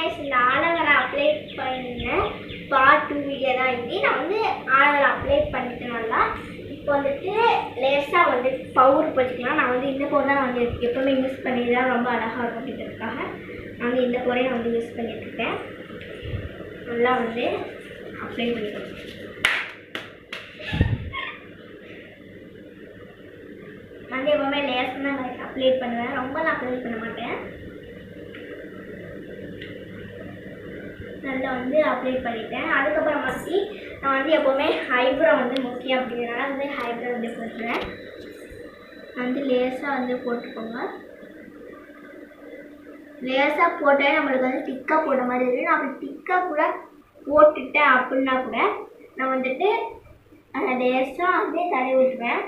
Guys இந்த aloe vera apply பண்ண part 2 video தான் இது. நான் வந்து ஆலோவேரா அப்ளை பண்ணிட்டு நல்லா இப்போ வந்துட்டு லேசாக வந்து பவுடர் போட்டுக்கலாம். நான் வந்து இந்த பவுடர் தான் நான் வந்து எப்போவுமே யூஸ் பண்ணிதான் ரொம்ப அழகாக இருக்கும் அப்படின்றதுக்காக நான் வந்து இந்த பவுடரை நான் வந்து யூஸ் பண்ணிட்டுருக்கேன். நல்லா வந்து அப்ளை பண்ணிக்கலாம். வந்து எப்போவுமே லேசாக தான் அப்ளை பண்ணுவேன், ரொம்ப நான் அப்ளை பண்ண மாட்டேன். நல்லா வந்து அப்ளை பண்ணிட்டேன். அதுக்கப்புறம் வந்து நான் வந்து எப்போவுமே ஐப்ரோ வந்து முக்கியம் அப்படிங்கிறனால வந்து ஐப்ரோ வந்து போட்டுறேன். வந்து லேசாக வந்து போட்டுக்கோங்க. லேசாக போட்டே நம்மளுக்கு வந்து திக்காக போட்ட மாதிரி இருக்குது. நான் அப்படி திக்காக கூட போட்டுட்டேன் அப்படின்னா கூட நான் வந்துட்டு லேசாக வந்து தடவி விட்டுருவேன்.